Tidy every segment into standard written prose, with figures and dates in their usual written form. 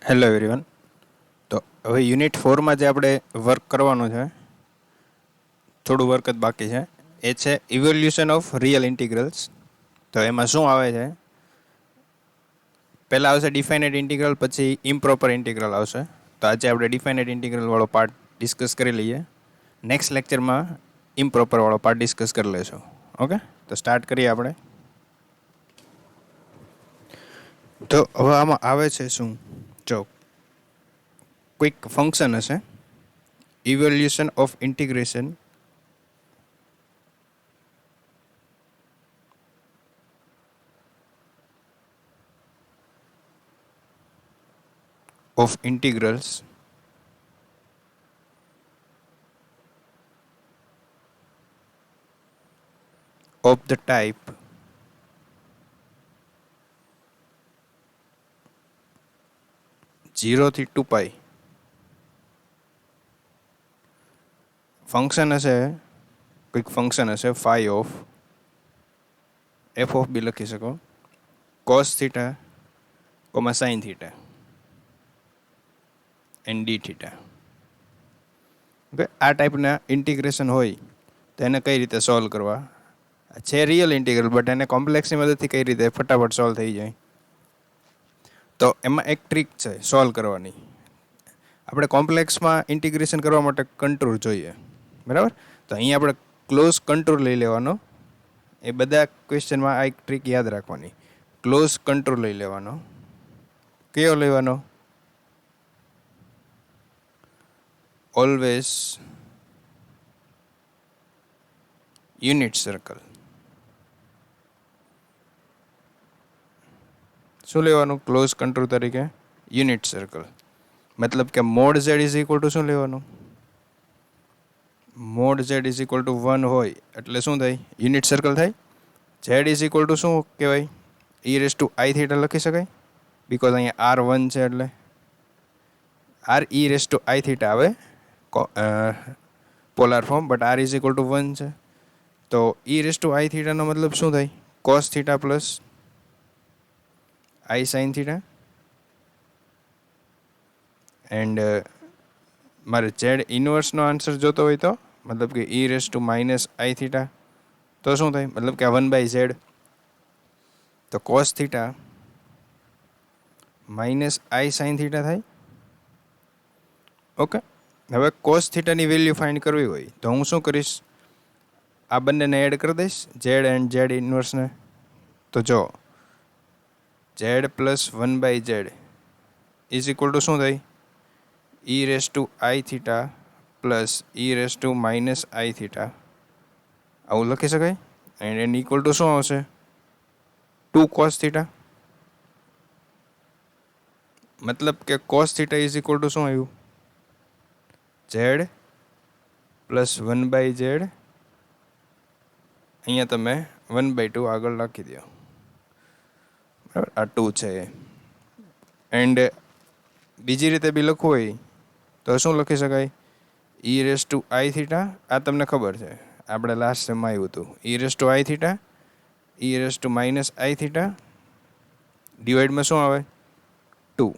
Hello everyone. તો હવે unit 4માં જે આપણે વર્ક કરવાનું છે, થોડું વર્ક જ બાકી છે, એ છે ઇવોલ્યુશન ઓફ રિયલ ઇન્ટિગ્રલ્સ. તો એમાં શું આવે છે, પહેલાં આવશે ડિફાઇનેટ ઇન્ટિગ્રલ, પછી ઇમ્પ્રોપર ઇન્ટિગ્રલ આવશે. તો આજે આપણે ડિફાઇનેટ ઇન્ટિગ્રલ વાળો પાર્ટ ડિસ્કસ કરી લઈએ. નેક્સ્ટ લેક્ચરમાં ઇમ્પ્રોપર વાળો પાર્ટ ડિસ્કસ કરી લેશું. ઓકે, તો સ્ટાર્ટ કરીએ આપણે. તો હવે આમાં આવે છે શું, જો કોઈક ફંક્શન હશે, evolution of integration of integrals of the type zero થી 2π. ફંક્શન હશે, કોઈક ફંક્શન હશે phi of f of B લખી શકો, cos theta, sin theta and D theta. Okay, આ ટાઈપના ઇન્ટિગ્રેશન હોય તો એને કઈ રીતે સોલ્વ કરવા છે, રિયલ ઇન્ટિગ્રલ, બટ એને કોમ્પ્લેક્સની મદદથી કઈ રીતે ફટાફટ સોલ્વ થઈ જાય. તો એમાં એક ટ્રીક છે સોલ્વ કરવાની. આપણે કોમ્પ્લેક્સમાં ઇન્ટિગ્રેશન કરવા માટે કંટ્રોલ જોઈએ, બરાબર? તો અહીંયા આપણે ક્લોઝ કંટ્રોલ લઈ લેવાનો. એ બધા ક્વેશ્ચનમાં આ એક ટ્રીક યાદ રાખવાની. ક્લોઝ કંટ્રોલ લઈ લેવાનો. કયો લેવાનો? Always unit circle. શું લેવાનું ક્લોઝ કંટ્રોલ તરીકે? Unit circle. મતલબ કે mod z is equal to શું લેવાનું? Mod z is equal to 1 હોય એટલે શું થાય? યુનિટ સર્કલ થાય. z ઇઝ ઇક્વલ ટુ શું કહેવાય? e raise to i theta લખી શકાય, બિકોઝ અહીંયા r 1 છે એટલે r e raise to i theta આવે polar form, but r is equal to 1 છે. તો e રેઝ ટુ i થીટાનો મતલબ શું થાય? Cos theta plus i sine theta. And મારે z ઇનવર્સનો આન્સર જોતો હોય તો મતલબ કે e raise to minus i theta, તો શું થાય? મતલબ કે 1/z. તો cos theta minus i sine theta થાય. ઓકે, હવે કોસ થીટાની વેલ્યુ ફાઇન્ડ કરવી હોય તો હું શું કરીશ? આ બંનેને એડ કરી દઈશ, z એન્ડ z ઇનવર્સને. તો જો z plus 1/z is equal to શું થાય? e raise to i theta plus e raise to minus i theta, આવું લખી શકાય. એન્ડ એન ઇક્વલ ટુ શું આવશે? 2 cos થીટા. મતલબ કે cos theta is equal to શું આવ્યું? z plus 1/z. અહીંયા તમે 1/2 આગળ લખી દો, બરાબર? આ 2 છે. એન્ડ બીજી રીતે બી લખવું હોય તો શું લખી શકાય? e raise to i theta, આ તમને ખબર છે, આપણે લાસ્ટ સેમમાં આવ્યું હતું. e raise to i theta, e raise to minus i theta, ડિવાઈડમાં શું આવે? 2.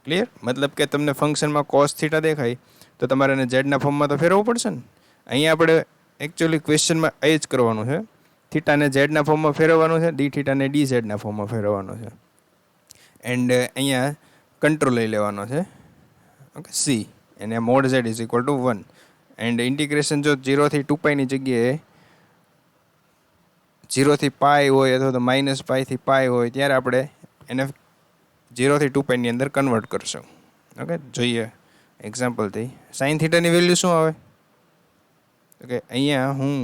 ક્લિયર? મતલબ કે તમને ફંક્શનમાં કોસ થીટા દેખાય તો તમારે એને ઝેડના ફોર્મમાં તો ફેરવવું પડશે ને. અહીંયા આપણે એકચ્યુઅલી ક્વેશ્ચનમાં એ જ કરવાનું છે. થીટાને ઝેડના ફોર્મમાં ફેરવવાનું છે, ડી થીટાને ડી ઝેડના ફોર્મમાં ફેરવવાનું છે. એન્ડ અહીંયા કંટ્રોલ લઈ લેવાનો છે, ઓકે, સી, અને mode z is equal to 1. And integration જો 0 થી 2πની જગ્યાએ 0 થી પાઈ હોય અથવા તો માઇનસ પાઈ થી પાઈ હોય ત્યારે આપણે એને 0 થી 2πની અંદર કન્વર્ટ કરશું. ઓકે, જોઈએ એક્ઝામ્પલથી. સાઇન થીટાની વેલ્યુ શું આવે? ઓકે, અહીંયા હું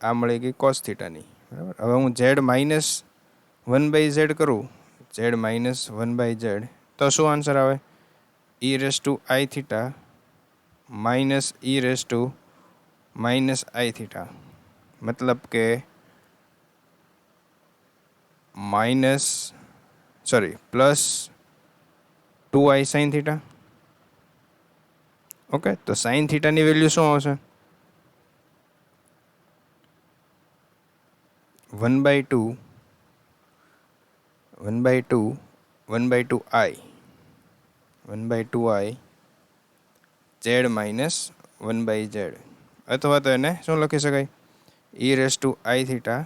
આ મળી ગઈ કોસ થીટાની, બરાબર? હવે હું z માઇનસ 1/z કરું, z માઇનસ 1/z, તો શું આન્સર આવે? e raise to i theta minus e raise to minus i theta. મતલબ કે plus 2i sine theta. Okay, તો સાઇન થીટાની વેલ્યુ શું આવશે? 1/2 1/2 i. 1/2i z minus 1/z, અથવા તો એને શું લખી શકાય, e raise to I theta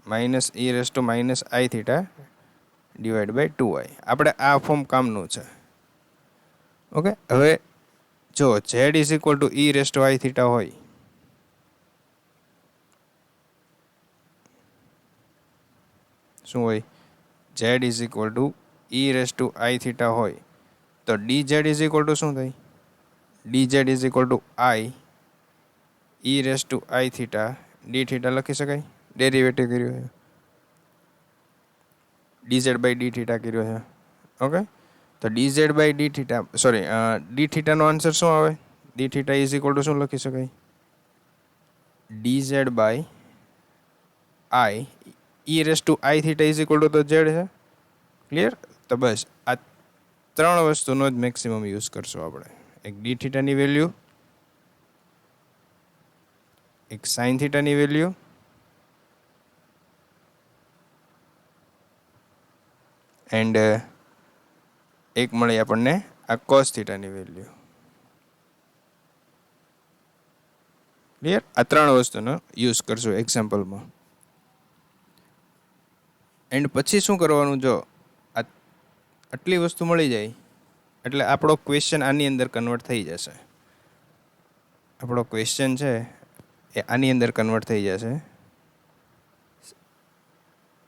minus e raise to minus I theta divide by 2i. આપણે આ ફોર્મ કામનું છે. ઓકે, હવે જો z is equal two e raise to I theta હોય, શું હોય, z is equal two e raise to I theta હોય, તો dz ઇઝ ઇક્વલ ટુ શું થાય, dz is equal two I e raise to I theta D theta લખી શકાય. Derivative કર્યો છે, dz બાય ડી થીટા કર્યો છે. ઓકે, તો dz by d theta, sorry, d થીટાનો આન્સર શું આવે, d theta is equal to શું લખી શકાય, dz by i e raise to I theta is equal to તો z છે. ક્લિયર? તો બસ આ ત્રણ વસ્તુનો જ મેક્સિમમ યુઝ કરશું આપણે. એક ડી થીટાની વેલ્યુ, એક સાઇન થીટાની વેલ્યુ, એન્ડ એક મળી આપણને આ કોસ થીટાની વેલ્યુ. ક્લિયર? આ ત્રણ વસ્તુનો યુઝ કરશું એક્ઝામ્પલમાં. એન્ડ પછી શું કરવાનું, જો આ આટલી વસ્તુ મળી જાય એટલે આપણો ક્વેશ્ચન આની અંદર કન્વર્ટ થઈ જશે. આપણો ક્વેશ્ચન છે એ આની અંદર કન્વર્ટ થઈ જશે.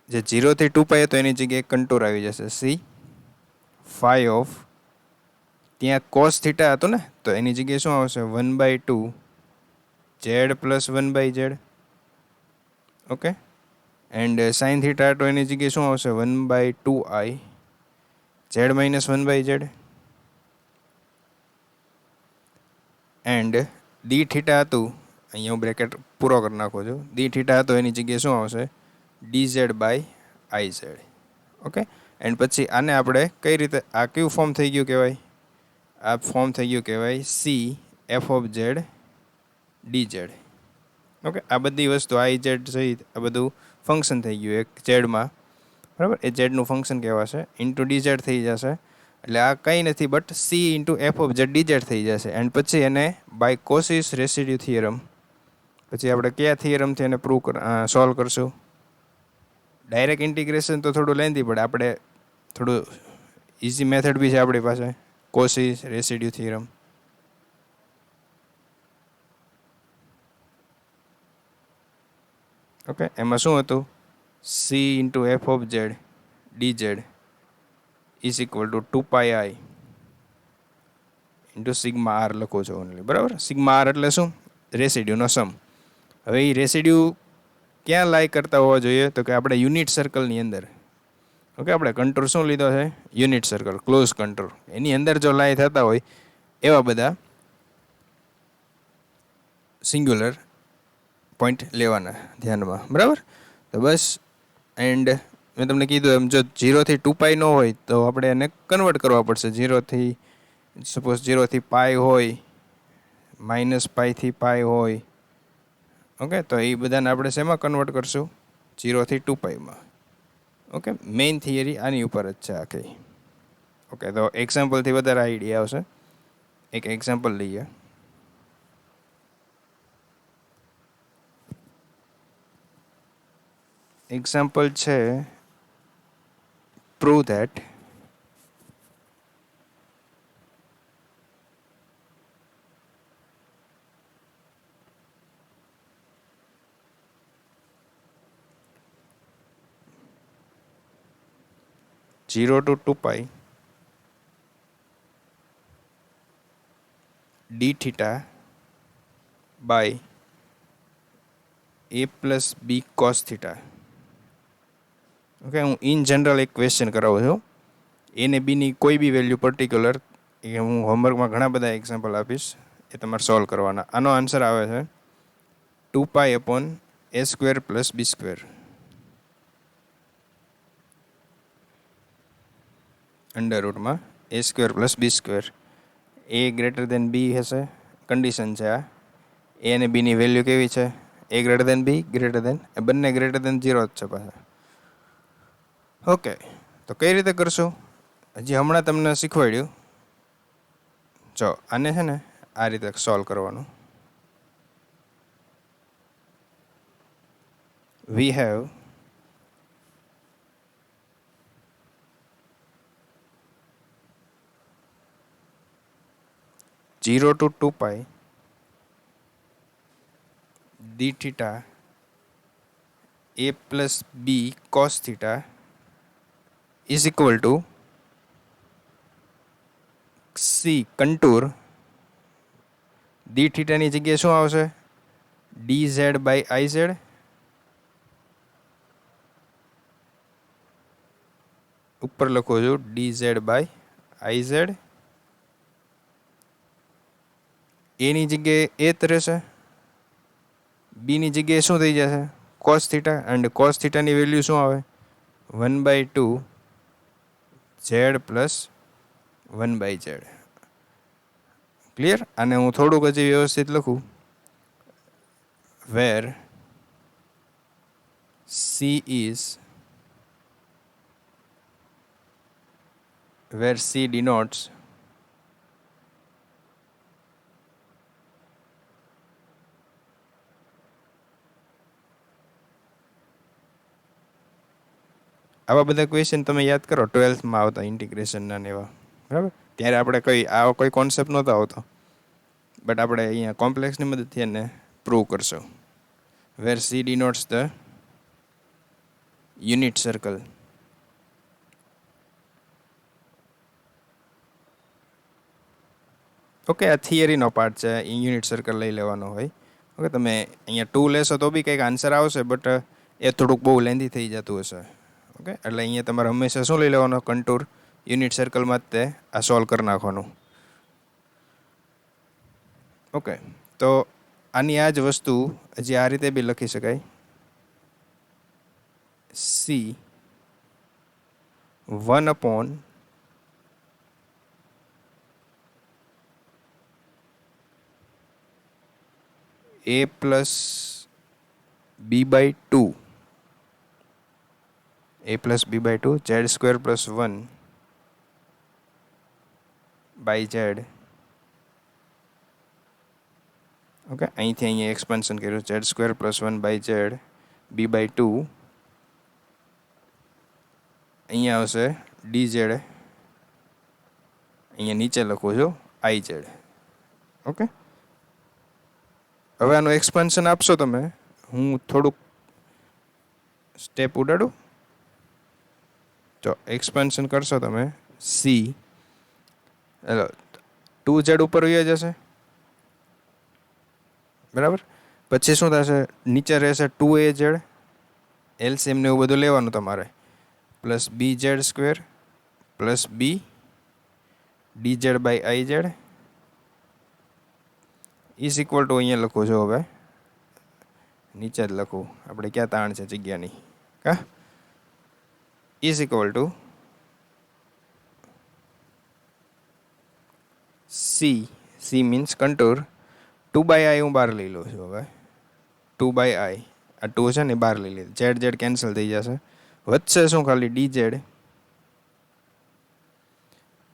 જે 0 થી 2π હતો એની જગ્યાએ કન્ટુર આવી જશે, સી ફાઈ ઓફ, ત્યાં કોસ થીટા હતો ને, તો એની જગ્યાએ શું આવશે, 1/2 z plus 1/z. Okay, and sine theta તો એની જગ્યાએ શું આવશે, 1/2i z minus 1/z. And D theta હતું, અહીંયા હું બ્રેકેટ પૂરો કરી નાખું છું, ડી થીટા હતો એની જગ્યાએ શું આવશે, dz બાય આઈz. ઓકે, એન્ડ પછી આને આપણે કઈ રીતે, આ કયું ફોર્મ થઈ ગયું કહેવાય, આ ફોર્મ થઈ ગયું કહેવાય C F of Z dz. Okay, આ બધી વસ્તુ આઈ ઝેડ સહિત આ બધું ફંક્શન થઈ ગયું એક ઝેડમાં, બરાબર, એ ઝેડનું ફંક્શન કહેવાશે, ઇન્ટુ dz થઈ જશે. એટલે આ કંઈ નથી but she into F of Z dz થઈ જશે. એન્ડ પછી એને બાય કોસિસ રેસિડ્યુ થિયરમ, પછી આપણે કયા થિયરમથી એને સોલ્વ કરશું. ડાયરેક્ટ ઇન્ટિગ્રેશન તો થોડું લેન્ધી પડે, આપણે થોડું ઇઝી મેથડ બી છે આપણી પાસે, કોસિસ રેસિડ્યુ થિયરમ. ઓકે, એમાં શું હતું, C into F of Z dz is equal to 2πi into sigma R લખો છો ઓનલી, બરાબર. સિગ્મા આર એટલે શું, રેસિડ્યુનો સમ. હવે એ રેસિડ્યુ ક્યાં લાય કરતા હોવા જોઈએ, તો કે આપણે યુનિટ સર્કલની અંદર. ઓકે, આપણે કન્ટુર શું લીધો છે, યુનિટ સર્કલ, ક્લોઝ કન્ટુર, એની અંદર જો લાય થતા હોય એવા બધા સિંગ્યુલર પોઈન્ટ લેવાના ધ્યાનમાં, બરાબર. તો બસ, એન્ડ મેં તમને કીધું એમ, જો 0 થી 2π ન હોય તો આપણે એને કન્વર્ટ કરવા પડશે. 0 થી સપોઝ 0 થી π હોય, -π થી π હોય, ઓકે, તો એ બધાને આપણે શેમાં કન્વર્ટ કરશું, 0 થી 2πમાં. ઓકે, મેઇન થિયરી આની ઉપર જ છે આખી. ઓકે, તો એક્ઝામ્પલથી વધારે આઈડિયા આવશે. એક એક્ઝામ્પલ લઈએ. એક્ઝામ્પલ છે, prove that (0 to 2π) d theta by a plus b cos theta. Okay, હું ઇન જનરલ એક ક્વેશ્ચન કરાવું છું. એ ને બીની કોઈ બી વેલ્યુ પર્ટિક્યુલર, એ હું હોમવર્કમાં ઘણા બધા એક્ઝામ્પલ આપીશ, એ તમારે સોલ્વ કરવાના. આનો આન્સર આવે છે 2π upon a² plus b². Under રૂટમાં a² plus b². a greater than b હશે, કન્ડિશન છે આ. એ અને બીની વેલ્યુ કેવી છે, a greater than b greater than, બંને ગ્રેટર દેન 0 જ છે પાછા. ઓકે, તો કઈ રીતે કરશું, હજી હમણાં તમને શીખવાડ્યું. જો આને છે ને આ રીતે સોલ્વ કરવાનું. We have zero to 2 pi D theta a plus b cos theta is equal to c contour d theta ની જગ્યાએ શું આવશે? dz by iz. ઉપર લખો છો dz by iz. a ની જગ્યાએ a જ રહેશે. b ની જગ્યાએ શું થઈ જશે? cos theta. And cos theta ની વેલ્યુ શું આવે? 1/2 z પ્લસ 1/z. ક્લિયર? આને હું થોડુંક હજી વ્યવસ્થિત લખું. વેર c denotes આવા બધા ક્વેશ્ચન તમે યાદ કરો 12th માં આવતા ઇન્ટિગ્રેશનના ને એવા, બરાબર? ત્યારે આપણે આવો કોઈ કોન્સેપ્ટ નહોતો આવતો, બટ આપણે અહીંયા કોમ્પ્લેક્સની મદદથી એને પ્રૂવ કરશું. Where c denotes the unit circle. Okay, આ થિયરીનો પાર્ટ છે. એ યુનિટ સર્કલ લઈ લેવાનો હોય. ઓકે, તમે અહીંયા 2 લેશો તો બી કંઈક આન્સર આવશે, બટ એ થોડુંક બહુ લેન્ધી થઈ જતું હશે. ઓકે, એટલે અહીંયા તમારે હંમેશા શું લઈ લેવાનો? કન્ટુર. યુનિટ સર્કલમાં જ તે આ સોલ્વ કરી નાખવાનું. ઓકે, તો આની આ જ વસ્તુ હજી આ રીતે બી લખી શકાય. C 1/a plus b/2 a plus b/2 z square plus 1 by z. Okay, અહીંથી અહીંયા એક્સપાન્શન કર્યું. z square plus 1 by z b/2. અહીંયા આવશે dz. અહીંયા નીચે લખું છું iz. ઓકે, હવે આનું એક્સપાન્શન આપશો તમે. હું થોડુંક સ્ટેપ ઉડાડું. જો એક્સપાન્શન કરશો તમે સી, 2z ઉપર વહી જશે, બરાબર? પછી શું થશે? નીચે રહેશે 2az. એલસીએમ ને એવું બધું લેવાનું તમારે. Plus bz square plus b dz by iz is equal to, અહીંયા લખું છું હવે, નીચે જ લખું, આપણે ક્યાં તાણ છે જગ્યાની, કા? Is equal two C means contour 2/i. હું બહાર લઈ લઉં છું હવે. 2/i. આ 2 છે ને બહાર લઈ લીધું. z કેન્સલ થઈ જશે. વધશે શું? ખાલી dz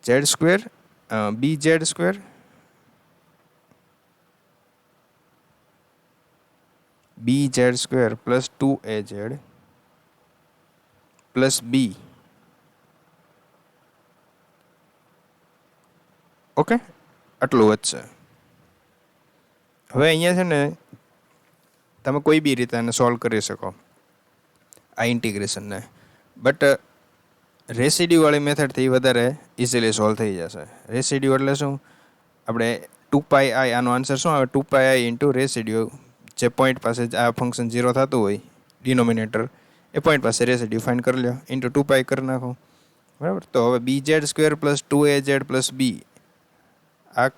z square bz square bz square plus 2az plus b. Okay, આટલું વધશે. હવે અહીંયા છે ને તમે કોઈ બી રીતે આને સોલ્વ કરી શકો આ ઇન્ટિગ્રેશનને, બટ રેસિડ્યુવાળી મેથડથી વધારે ઇઝીલી સોલ્વ થઈ જશે. રેસિડ્યુ એટલે શું? આપણે 2πi, આનો આન્સર શું આવે? 2πi into residue. જે પોઈન્ટ પાસે આ ફંક્શન 0 થતું હોય, ડિનોમિનેટર, એ પોઈન્ટ પાસે રેસિડ્યુ ફાઇન્ડ કરી લો, ઇન્ટુ 2π કરી નાખો, બરાબર? તો હવે bz square plus 2az plus b, આ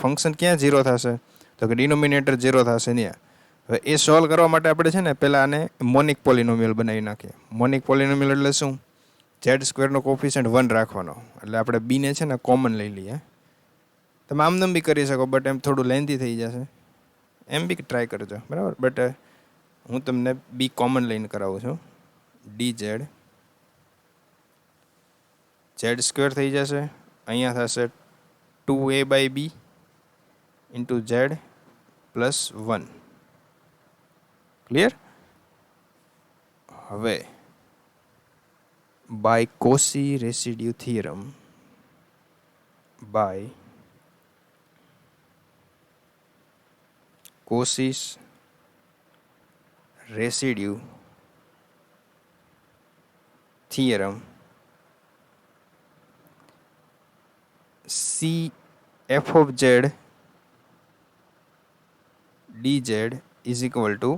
ફંક્શન ક્યાં 0 થશે? તો કે ડિનોમિનેટર 0 થશે ત્યાં. હવે એ સોલ્વ કરવા માટે આપણે છે ને પહેલાં આને મોનિક પોલિનોમિયલ બનાવી નાખીએ. મોનિક પોલિનોમિયલ એટલે શું? z સ્ક્વેરનો કોફિશિયન્ટ 1 રાખવાનો. એટલે આપણે બીને છે ને કોમન લઈ લઈએ. તમે આમનામ બી કરી શકો, બટ એમ થોડું લેન્થી થઈ જશે. એમ બી ટ્રાય કરજો, બરાબર? બટ હું તમને બી કોમન લઈને કરાવું છું. dz જેડ સ્ક્વેર થઈ જશે, અહીંયા થશે 2a/b into Z plus 1. Clear? હવે by Cauchy residue theorem, by Cauchy's residue theorem, C f of z dz is equal to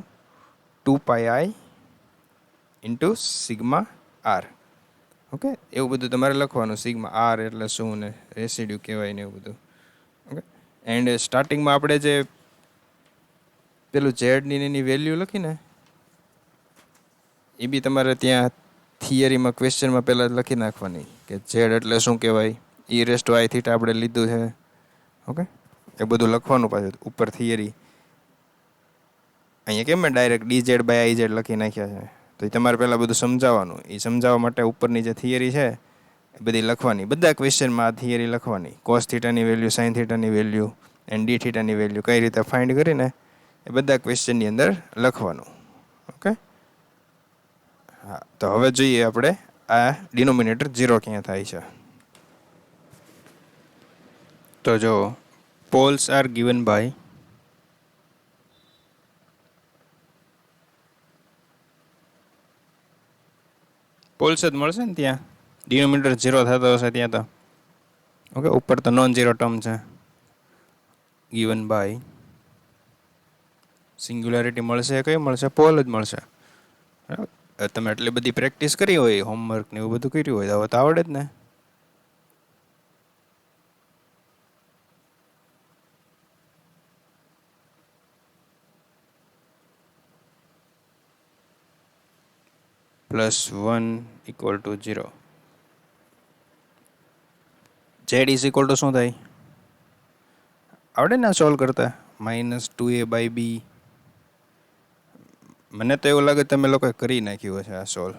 2 pi I into sigma r. Okay, એવું બધું તમારે લખવાનું, સિગ્મા આર એટલે શું ને રેસિડ્યુ કહેવાય ને એવું બધું. ઓકે, એન્ડ સ્ટાર્ટિંગમાં આપણે જે પેલું ઝેડની એની વેલ્યુ લખીને એ બી તમારે ત્યાં થિયરીમાં ક્વેશ્ચનમાં પહેલાં લખી નાખવાની કે ઝેડ એટલે શું કહેવાય, e⁻⁴ આપણે લીધું છે. ઓકે, એ બધું લખવાનું પાછું ઉપર થિયરી. અહીંયા કેમ મેં ડાયરેક્ટ dz/iz લખી નાખ્યા છે, તો એ તમારે પહેલાં બધું સમજાવવાનું. એ સમજાવવા માટે ઉપરની જે થિયરી છે એ બધી લખવાની, બધા ક્વેશ્ચનમાં આ થિયરી લખવાની. cos θની વેલ્યુ, sin θની વેલ્યુ એન્ડ d θની વેલ્યુ કઈ રીતે ફાઇન્ડ કરીને એ બધા ક્વેશ્ચનની અંદર લખવાનું. ઓકે, હા, તો હવે જોઈએ આપણે આ ડિનોમિનેટર 0 ક્યાં થાય છે. તો જો poles are given by poles જ મળશે ને ત્યાં, ડિનોમિનેટર 0 થતો હશે ત્યાં તો. ઓકે, ઉપર તો નોન ઝીરો ટર્મ છે. ગિવન બાય સિંગ્યુલારિટી મળશે, કઈ મળશે? પોલ જ મળશે. તમે એટલી બધી પ્રેક્ટિસ કરી હોય, હોમવર્ક ને એવું બધું કર્યું હોય તો આવડે જ ને. +1 = 0. z = શું થાય? આવડે ને સોલ્વ કરતા? -2a/b. મને તો એવું લાગે તમે લોકોએ કરી નાખ્યું હશે આ સોલ્વ.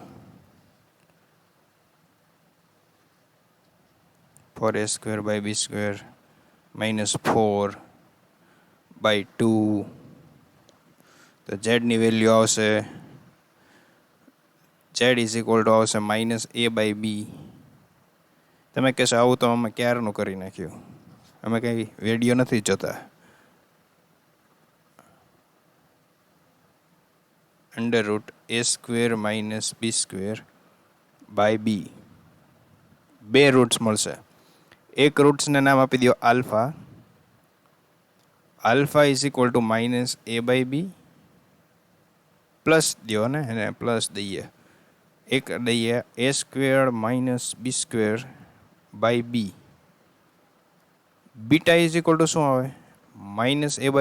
4a²/b² -4/2. તો z ની વેલ્યુ આવશે, z આવશે -a/b. તમે કહેશો આવું તો અમે ક્યારનું કરી નાખ્યું, અમે કંઈ વિડીયો નથી જોતા. √a² - b²/b. બે રૂટ્સ મળશે. એક રૂટ્સને નામ આપી દો આલ્ફા. આલ્ફા =-a/b પ્લસ દો ને, એને પ્લસ દઈએ. એક દઈએ a² - b²/b. બીટા શું આવે? -a/b -a²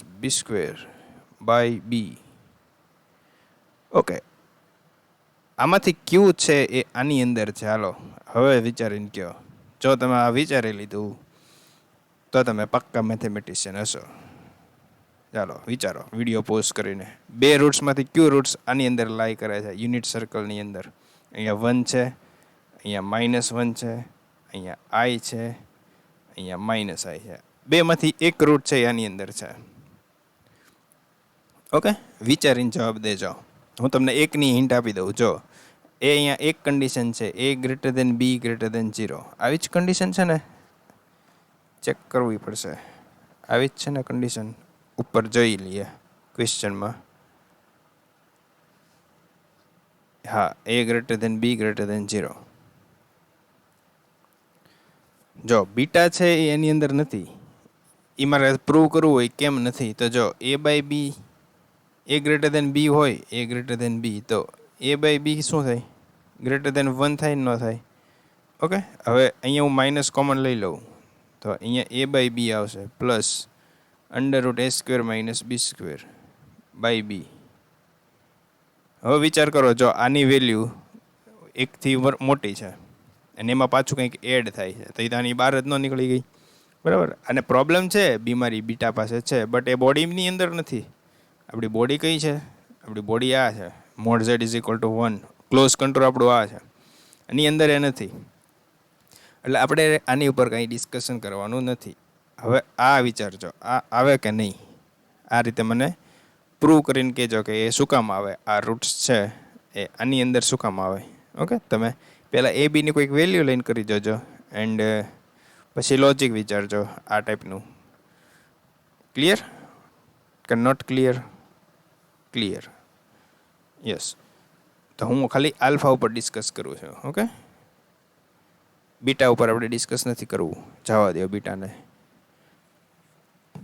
- b²/b. ઓકે, આમાંથી ક્યુ છે એ આની અંદર છે. હાલો હવે વિચારીને કહો. જો તમે આ વિચારી લીધું તો તમે પક્કા મેથેમેટિશિયન હશો. ચાલો વિચારો વિડીયો પોઝ કરીને. બે રૂટ્સમાંથી ક્યુ રૂટ્સ આની અંદર લાઈ કરે છે યુનિટ સર્કલની અંદર? અહીંયા 1 છે, અહીંયા -1 છે, અહીંયા i છે, અહીંયા -i છે. બેમાંથી એક રૂટ છે આની અંદર છે. ઓકે, વિચારીને જવાબ દેજો. હું તમને એકની હિન્ટ આપી દઉં. જો એ અહીંયા એક કન્ડિશન છે, a > b > 0. આવી જ કન્ડિશન છે ને? ચેક કરવી પડશે. આવી જ છે ને કન્ડિશન? ઉપર જોઈ લઈએ ક્વેશ્ચનમાં. હા, a > b > 0. જો બીટા છે એ એની અંદર નથી. એ મારે પ્રૂવ કરવું હોય કેમ નથી. તો જો a/b a > b હોય, a > b, તો a/b શું થાય? >1 થાય ન થાય? ઓકે, હવે અહીંયા હું માઇનસ કોમન લઈ લઉં તો અહીંયા a/b આવશે પ્લસ √a² - b²/b. હવે વિચાર કરો, જો આની વેલ્યુ એકથી મોટી છે અને એમાં પાછું કંઈક એડ થાય છે તો એ આની બહાર જ ન નીકળી ગઈ, બરાબર? અને પ્રોબ્લેમ છે, બીમારી બીટા પાસે છે, બટ એ બોડીની અંદર નથી. આપણી બોડી કઈ છે? આપણી બોડી આ છે, mod Z is equal to 1. Close control આપણું આ છે, એની અંદર એ નથી, એટલે આપણે આની ઉપર કંઈ ડિસ્કશન કરવાનું નથી. હવે આ વિચારજો, આ આવે કે નહીં, આ રીતે મને પ્રૂવ કરીને કહેજો કે એ શું કામ આવે, આ રૂટ્સ છે એ આની અંદર શું કામ આવે. ઓકે, તમે પહેલાં એ બીની કોઈક વેલ્યુ લઈને કરી જોજો, એન્ડ પછી લોજિક વિચારજો આ ટાઈપનું. ક્લિયર કે નોટ ક્લિયર? Clear, yes. તો હું ખાલી આલ્ફા ઉપર ડિસ્કસ કરું છું. ઓકે, બીટા ઉપર આપણે ડિસ્કસ નથી કરવું, જવા દો બીટાને.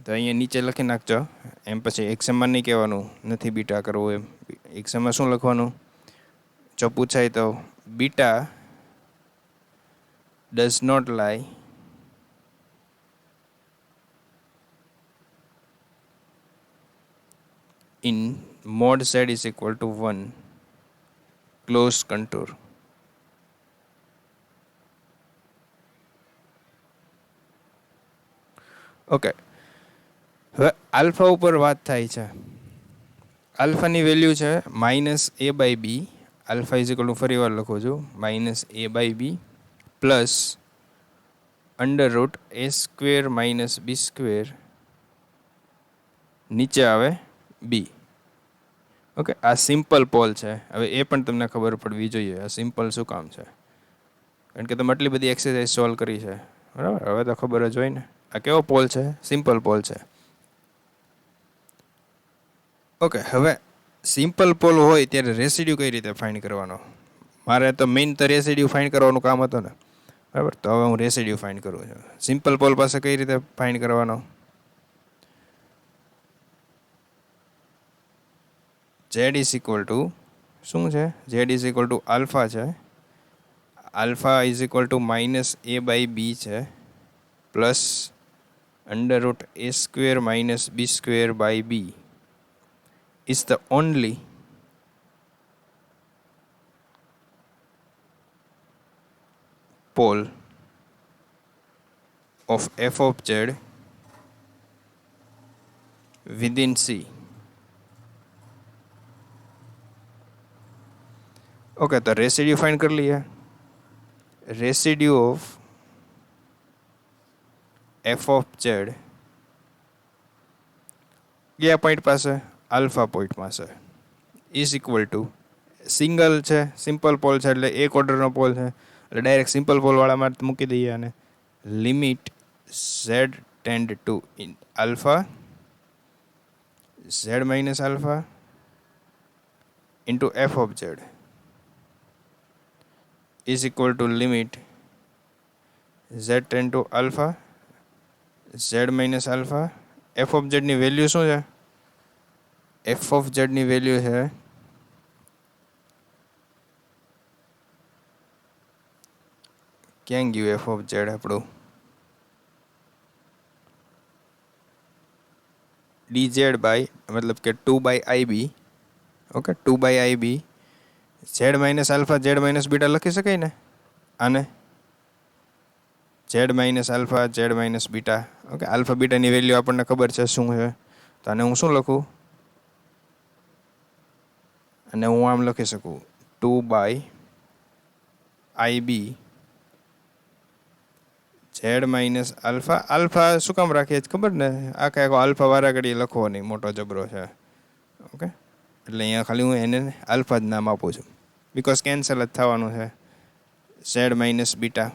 તો અહીંયા નીચે લખી નાખજો, એમ પછી એક્ઝામમાં નહીં કહેવાનું નથી બીટા કરવું એમ. એક્ઝામમાં શું લખવાનું, જો પૂછાય તો બીટા ડઝ નોટ લાય in mod z is equal to 1 closed contour. Okay, હવે આલ્ફા ઉપર વાત થાય છે. આલ્ફાની વેલ્યુ છે -a/b. Alpha is equal two, ફરી વાર લખું છું, -a/b પ્લસ √a² - b², નીચે આવે b. ઓકે, આ સિમ્પલ પોલ છે. હવે એ પણ તમને ખબર પડવી જોઈએ આ સિમ્પલ શું કામ છે, કારણ કે તમે આટલી બધી એક્સરસાઇઝ સોલ્વ કરી છે, બરાબર. હવે તો ખબર જ હોય ને આ કેવો પોલ છે, સિમ્પલ પોલ છે. ઓકે, હવે સિમ્પલ પોલ હોય ત્યારે રેસિડ્યુ કઈ રીતે ફાઇન્ડ કરવાનો? મારે તો મેઇન તો રેસિડ્યુ ફાઇન્ડ કરવાનું કામ હતું ને, બરાબર. તો હવે હું રેસિડ્યુ ફાઇન્ડ કરું છું. સિમ્પલ પોલ પાસે કઈ રીતે ફાઇન્ડ કરવાનો? z ઇઝ ઇક્વલ ટુ શું છે? z is equal to alpha છે. Alpha is equal to -a/b છે, plus √a² - b²/b is the only pole of f of z within C. Okay, તો residue find કરી લઈએ. Residue of f of z કયા point પાસે? Alpha point પાસે. Is equal two, single છે, simple pole છે એટલે એક ઓર્ડરનો પોલ છે, એટલે ડાયરેક્ટ સિમ્પલ પોલવાળામાં મૂકી દઈએ. અને limit z tend to alpha z - alpha into f of z is equal to limit z tend to alpha z - alpha. f of z ની વેલ્યુ શું છે? f of z ની value છે ક્યાં ગયું f of z આપણું? dz by, મતલબ કે 2/ib. Okay, 2/ib z - alpha z - beta લખી શકાય ને આને? z - alpha z - beta. Okay, alpha બીટાની value આપણને ખબર છે શું છે, તો આને હું શું લખું? અને હું આમ લખી શકું 2/ib z - આલ્ફા. આલ્ફા શું કામ રાખીએ ખબર ને? આખો આલ્ફા વારા ઘડી લખવો નહીં, મોટો જબરો છે. ઓકે, એટલે અહીંયા ખાલી હું એને આલ્ફા જ નામ આપું છું, બિકોઝ કેન્સલ જ થવાનું છે z - બીટા.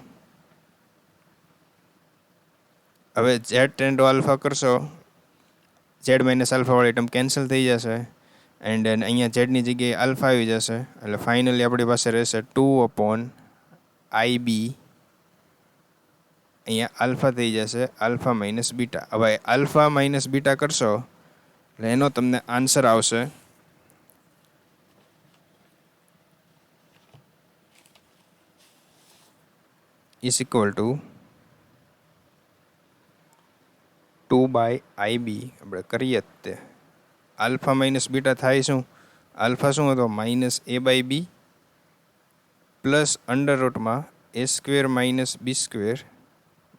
હવે z ટેન્ડ ટુ આલ્ફા કરશો, z - આલ્ફા વાળી ટર્મ કેન્સલ થઈ જશે, એન્ડ અહીંયા ઝેડની જગ્યાએ આલ્ફા આવી જશે, એટલે ફાઇનલી આપણી પાસે રહેશે 2/ib. અહીંયા આલ્ફા થઈ જશે આલ્ફા - બીટા. હવે આલ્ફા - બીટા કરશો એટલે એનો તમને આન્સર આવશે ઇઝ ઇક્વલ ટુ 2/ib. આપણે કરીએ જ તે. આલ્ફા - બીટા થાય શું? આલ્ફા શું હતો? -a/b plus √a² -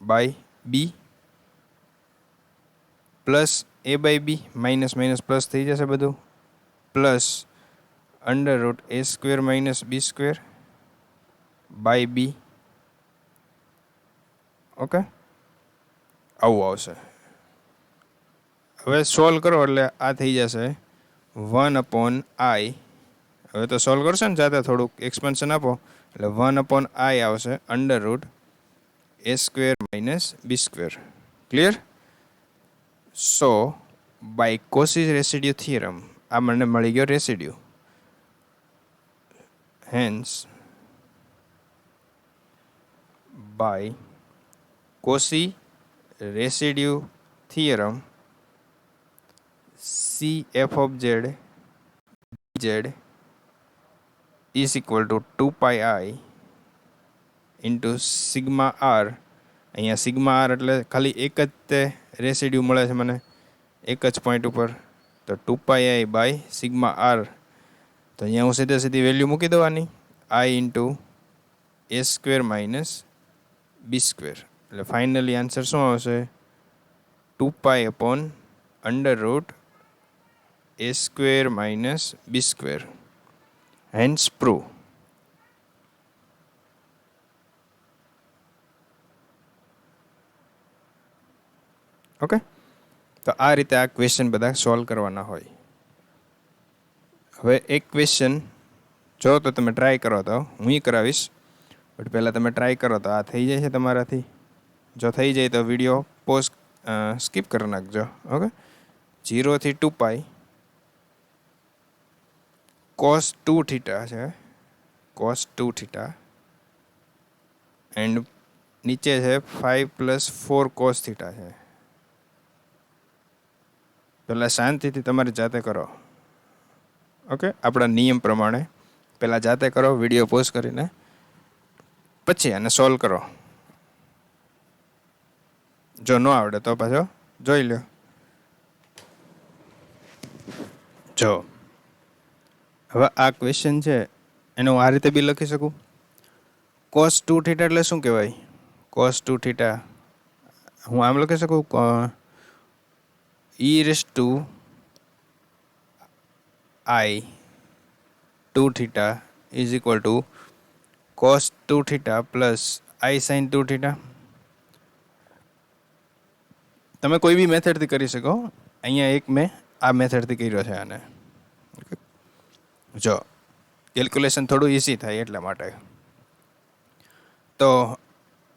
b²/b plus a/b, minus minus plus થઈ જશે બધું, plus under root A square minus B square by B. Okay, આવું આવશે. હવે સોલ્વ કરો એટલે આ થઈ જશે 1/i. હવે તો સોલ્વ કરશો ને જાતે, થોડુંક એક્સપેન્શન આપો એટલે 1/i આવશે under root A square minus B square. Clear? So by Cauchy residue theorem આ મને મળી ગયો residue. Hence by Cauchy residue theorem CF of z z is equal to 2 pi I into sigma r. અહીંયા sigma R એટલે ખાલી એક જ તે રેસિડ્યુ મળે છે મને એક જ પોઈન્ટ ઉપર, તો 2 pi I by sigma R. તો અહીંયા હું સીધી વેલ્યુ મૂકી દેવાની, I into A square minus B square. એટલે ફાઇનલી આન્સર શું આવશે? 2 pi upon under root A square minus B square. Hence prove. Okay, તો આ રીતે આ ક્વેશ્ચન બધા સોલ્વ કરવાના હોય. હવે એક ક્વેશ્ચન જો તો તમે ટ્રાય કરો, તો હું કરાવીશ, બટ પહેલાં તમે ટ્રાય કરો તો આ થઈ જાય છે તમારાથી. જો થઈ જાય તો વિડીયો પોઝ સ્કીપ કરી નાખજો. ઓકે, 0 થી 2 પાઈ cos 2 થીટા છે, cos 2 થીટા, એન્ડ નીચે છે 5 + 4 cos થીટા છે. પહેલાં શાંતિથી તમારે જાતે કરો. ઓકે, આપણા નિયમ પ્રમાણે પહેલાં જાતે કરો, વિડીયો પોઝ કરીને, પછી આને સોલ્વ કરો. જો ન આવડે તો પાછો જોઈ લો. જો હવે આ ક્વેશ્ચન છે એને હું આ રીતે બી લખી શકું. cos 2 થીટા એટલે શું કહેવાય? cos 2 થીટા હું આમ લખી શકું, e raise two i 2 theta is equal two cos 2 theta plus i sin 2 theta. તમે કોઈ બી મેથડથી કરી શકો. અહીંયા એક મેં આ મેથડથી કર્યો છે આને. જો કેલ્ક્યુલેશન થોડું ઇઝી થાય એટલા માટે. તો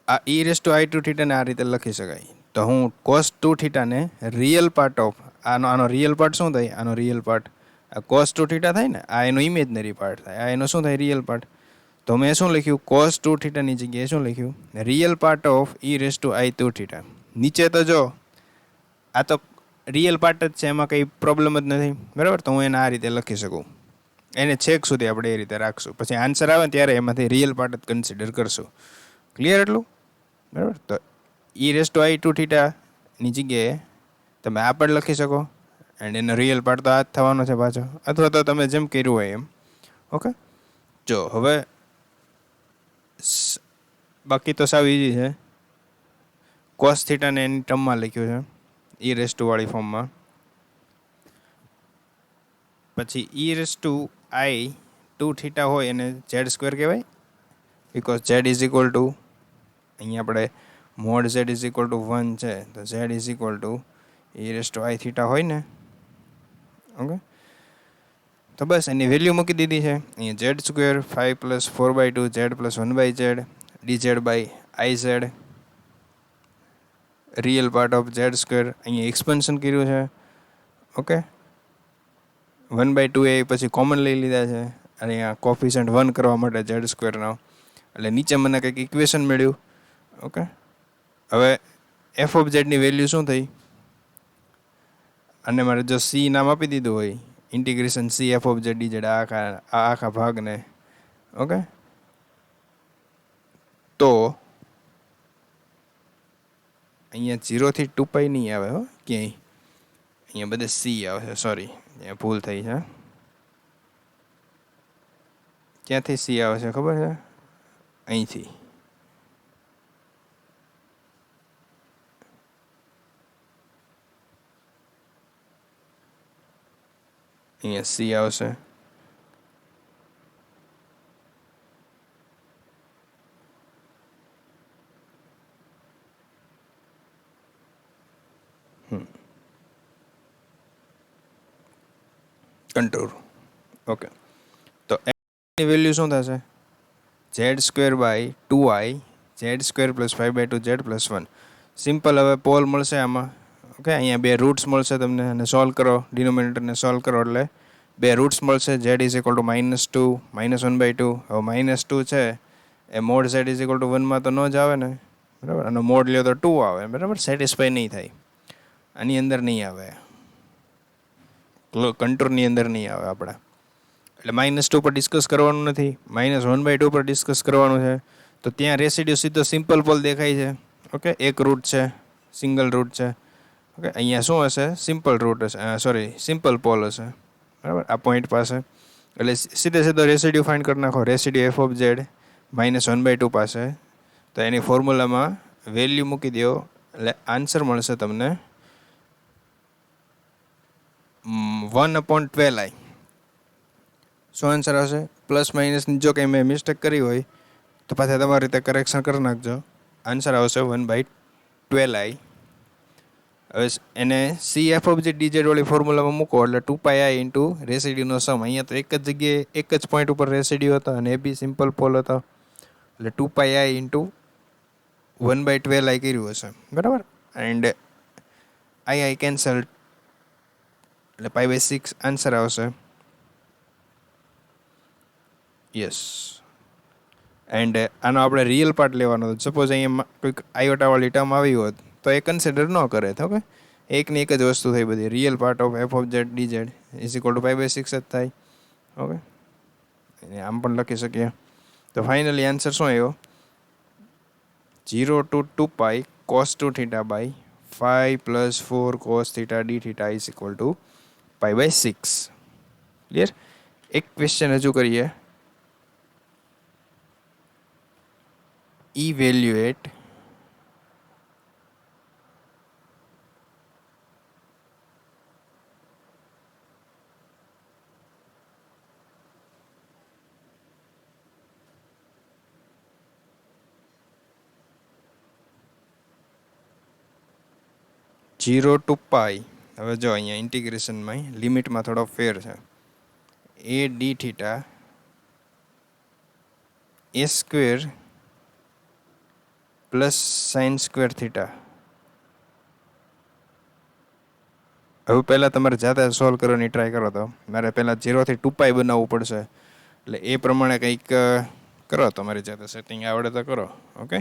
આ e રેસ ટુ i 2 થીટાને આ રીતે લખી શકાય. તો હું cos 2 થીટાને રિયલ પાર્ટ ઓફ આનો રિયલ પાર્ટ શું થાય? આનો રિયલ પાર્ટ આ cos 2 થીટા થાય ને, આ એનો ઇમેજનરી પાર્ટ થાય. આ એનો શું થાય? Real part. તો મેં શું લખ્યું? cos 2 થીટાની જગ્યાએ શું લખ્યું? Real part of e raise two i 2 theta. નીચે તો જો આ તો રિયલ પાર્ટ જ છે, એમાં કંઈ પ્રોબ્લેમ જ નથી, બરાબર? તો હું એને આ રીતે લખી શકું. એને છેક સુધી આપણે એ રીતે રાખશું. પછી આન્સર આવે ત્યારે એમાંથી રિયલ પાર્ટ જ કન્સિડર કરશું. ક્લિયર એટલું? બરાબર. તો e રેસ ટુ i 2 થીટાની જગ્યાએ તમે આ પણ લખી શકો, એન્ડ એનો રિયલ પાર્ટ તો આ જ થવાનો છે પાછો, અથવા તો તમે જેમ કર્યું હોય એમ. ઓકે, જો હવે બાકી તો સાવ ઇઝી છે. કોસ થીટાને એની ટર્મમાં લખ્યું છે e રેસ ટુ વાળી ફોર્મમાં. પછી e raise two i 2 theta હોય એને z સ્ક્વેર કહેવાય, because z is equal to અહીંયા આપણે mode z is equal to 1 છે, તો z is equal two e raise two i theta હોય ને. ઓકે, તો બસ એની વેલ્યુ મૂકી દીધી છે. અહીંયા z square 5 + 4/2 z + 1/z dz by iz, real part of z square. અહીંયા એક્સપેન્શન કર્યું છે. ઓકે, 1/2 એ પછી કોમન લઈ લીધા છે, અને અહીંયા કોફિશિયન્ટ 1 કરવા માટે z સ્ક્વેરનો, એટલે નીચે મને કંઈક ઇક્વેશન મળ્યું. ઓકે, હવે એફ ઓફ ઝેડની વેલ્યુ શું થઈ? અને મારે જો સી નામ આપી દીધું હોય, integration C F of Z dz, આખા ભાગને. ઓકે, તો અહીંયા 0 થી 2 પાઈ નહીં આવે હો ક્યાંય, અહીંયા બધે સી આવશે. સોરી, અહીંયા ભૂલ થઈ છે. ક્યાંથી સી આવે છે ખબર છે? અહીંથી. અહીંયા સી આવશે. કંટુર. ઓકે, તો એની વેલ્યુ શું થશે? z² by 2i z² plus 5/2 z+1. Simple. હવે પોલ મળશે આમાં. ઓકે, અહીંયા બે રૂટ્સ મળશે તમને, અને સોલ્વ કરો, ડિનોમિનેટરને સોલ્વ કરો એટલે બે રૂટ્સ મળશે. z -2 -1/2. હવે -2 છે એ મોડ z 1 તો ન જ આવે ને, બરાબર? અને મોડ લ્યો તો 2 આવે, બરાબર? સેટિસ્ફાઈ નહીં થાય, આની અંદર નહીં આવે, કંટ્રોલની અંદર નહીં આવે આપણા. એટલે -2 પર ડિસ્કસ કરવાનું નથી, -1/2 પર ડિસ્કસ કરવાનું છે. તો ત્યાં રેસિડ્યુ સીધો સિમ્પલ પોલ દેખાય છે. ઓકે, એક રૂટ છે, સિંગલ રૂટ છે. ઓકે, અહીંયા શું હશે? સિમ્પલ રૂટ હશે, સોરી સિમ્પલ પોલ હશે, બરાબર? આ પોઈન્ટ પાસે. એટલે સીધો રેસિડ્યુ ફાઇન્ડ કરી નાખો. રેસિડ્યુ f ઓફ z -1/2 પાસે. તો એની ફોર્મ્યુલામાં વેલ્યુ મૂકી દો એટલે આન્સર મળશે તમને 1/12i. શું આન્સર આવશે? પ્લસ માઇનસની જો કંઈ મેં મિસ્ટેક કરી હોય તો પાછા તમારી રીતે કરેક્શન કરી નાખજો. આન્સર આવશે 1/12i. હવે એને CF ઓફ જે DZ વાળી ફોર્મ્યુલામાં મૂકો એટલે 2πi ઇન્ટુ રેસિડ્યુનો સમ. અહીંયા તો એક જ જગ્યાએ એક જ પોઈન્ટ ઉપર રેસિડ્યુ હતો અને એ બી સિમ્પલ પોલ હતો, એટલે 2πi ઇન્ટુ 1/12i કર્યું હશે, બરાબર? એન્ડ i કેન્સલ એટલે π/6 આન્સર આવશે. યસ. એન્ડ આનો આપણે રિયલ પાર્ટ લેવાનો હતો. સપોઝ અહીંયા કોઈક આયોટાવાળી ટર્મ આવી હોત તો એ કન્સિડર ન કરે. ઓકે, એકની એક જ વસ્તુ થઈ બધી. Real part of f of z dz is equal to π/6 જ થાય. ઓકે, આમ પણ લખી શકીએ. તો ફાઇનલી આન્સર શું આવ્યો? 0 to 2π cos 2θ by 5 plus 4 cos θ dθ is equal to π/6. ક્લિયર? એક ક્વેશ્ચન હજુ કરીએ. Evaluate zero to pi. હવે જો અહીંયા ઇન્ટિગ્રેશનમાં લિમિટમાં થોડો ફેર છે. a d theta a square plus sine square theta. હવે પહેલાં તમારે જાતે સોલ્વ કરવાની ટ્રાય કરો. તો મારે પહેલાં 0 થી 2π બનાવવું પડશે, એટલે એ પ્રમાણે કંઈક કરો. તમારી જાતે સેટિંગ આવડે તો કરો. ઓકે,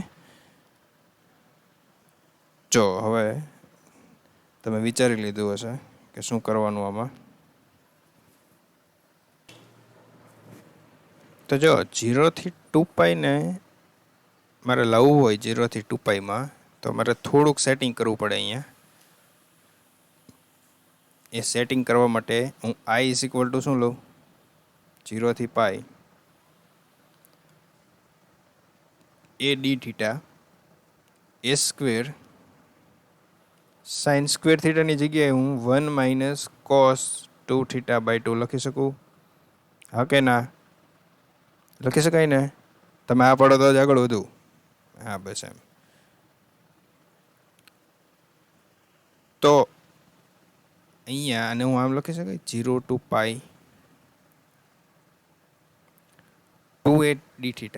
જો હવે તમે વિચારી લીધું હશે કે શું કરવાનું આમાં. તો જો 0 થી 2π ને મારે લાવવું હોય 0 થી 2πમાં, તો મારે થોડુંક સેટિંગ કરવું પડે અહીંયા. એ સેટિંગ કરવા માટે હું i ઇઝ ઇક્વલ ટુ શું લઉં? 0 થી π a d theta a square sine square થીટાની જગ્યાએ હું 1 - cos 2θ/2 લખી શકું. હા કે ના? લખી શકાય ને? તમે આ પડો તો જ આગળ વધુ. હા, બસ એમ. તો અહીંયા અને હું આમ લખી શકાય 0 to π 2a dθ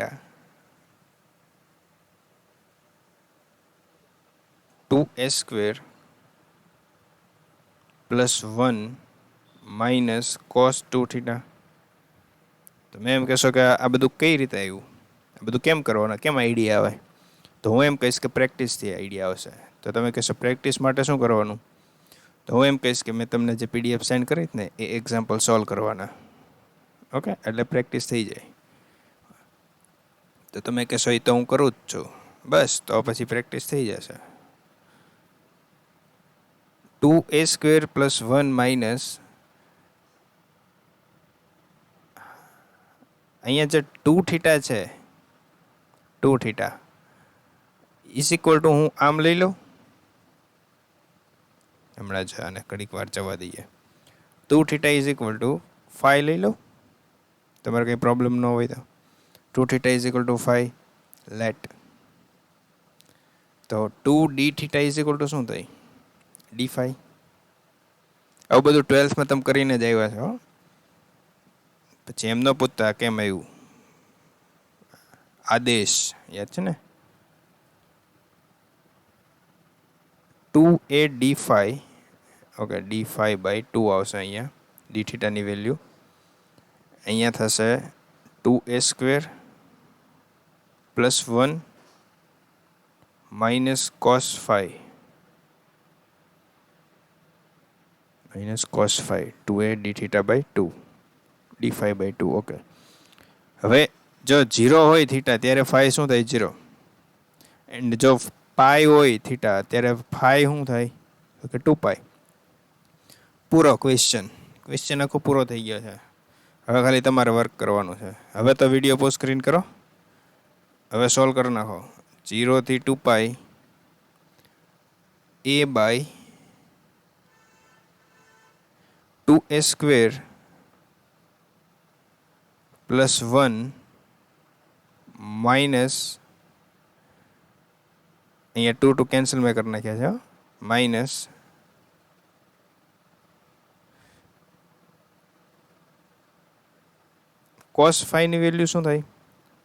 2a square plus 1 - cos 2θ. તમે એમ કહેશો કે આ બધું કઈ રીતે આવ્યું, આ બધું કેમ કરવાના, કેમ આઈડિયા આવે? તો હું એમ કહીશ કે પ્રેક્ટિસથી આઈડિયા આવશે. તો તમે કહેશો પ્રેક્ટિસ માટે શું કરવાનું? તો હું એમ કહીશ કે મેં તમને જે PDF સેન્ડ કરી ને એ એક્ઝામ્પલ સોલ્વ કરવાના. ઓકે, એટલે પ્રેક્ટિસ થઈ જાય. તો તમે કહેશો એ તો હું કરું જ છું, બસ તો પછી પ્રેક્ટિસ થઈ જશે. 2a સ્ક્વેર પ્લસ 1 માઇનસ અહીંયા જે 2θ છે, 2θ ઇઝ ઇક્વલ ટુ હું આમ લઈ લઉં. હમણાં જ આને ઘડીક વાર જવા દઈએ. 2θ ઇઝ ઇક્વલ ટુ 5 લઈ લો. તમારે કંઈ પ્રોબ્લેમ ન હોય તો 2θ ઇઝ ઇક્વલ ટુ 5 લેટ. તો 2 dθ ઇઝ ઇક્વલ ટુ શું થાય? d5. આવું બધું 12th તમે કરીને જ આવ્યા છો. પછી એમ ન પૂછતા કેમ આવ્યું. આદેશ યાદ છે ને, 2a d5. ઓકે, d5/2 આવશે અહીંયા. ડી થીટાની વેલ્યુ અહીંયા થશે 2a² + 1 - cos 5 2a d², d5/2. Okay, હવે જો 0 હોય થીટા ત્યારે ફાઈ શું થાય? 0. એન્ડ જો પાઈ હોય થીટા ત્યારે ફાઈ શું થાય? ઓકે, 2π. પૂરો ક્વેશ્ચન આખો પૂરો થઈ ગયો છે. હવે ખાલી તમારે વર્ક કરવાનું છે. હવે તો વિડીયો પોઝ સ્ક્રીન કરો, હવે સોલ્વ કરી નાખો. 0 થી 2π a/2a² + 1 માઇનસ, અહીંયા 2 કેન્સલ મેં કરી નાખ્યા છે, માઇનસ cos 5 ની વેલ્યુ શું થાય?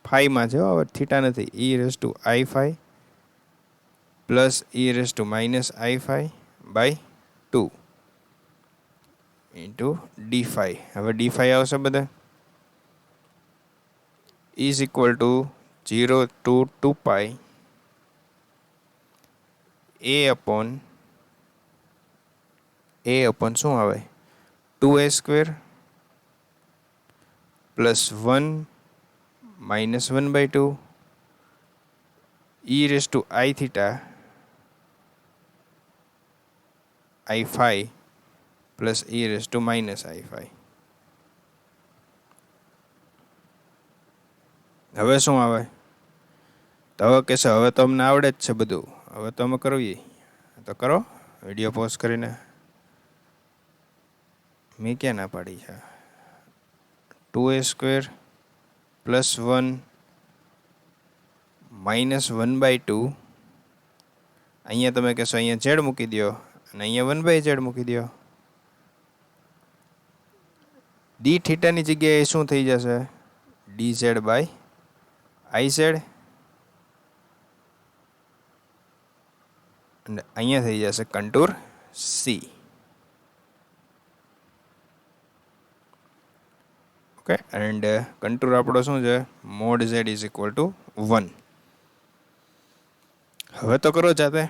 5 માં છે, હવે થીટા નથી. e⁻i⁵ + e⁻i⁵/2 into d5. હવે d5 આવશે બધા = 0 to 2π a upon શું આવે? 2a² + 1 - 1/2 e⁻i⁵ + e⁻i⁵. હવે શું આવે? તો હવે કહેશે હવે તો અમને આવડે જ છે બધું, હવે તો અમે કરવી. તો કરો વિડીયો પોઝ કરીને. મેં ક્યાં ના પાડી છે? 2a² + 1 - 1/2. અહીંયા તમે કહેશો અહીંયા z મૂકી દો અને અહીંયા 1/z મૂકી દો. ડી થીટાની જગ્યાએ શું થઈ જશે? dz/iz. અને અહીંયા થઈ જશે contour C. Okay, and contour આપણો શું છે? mod z = 1. હવે તો કરો જાતે.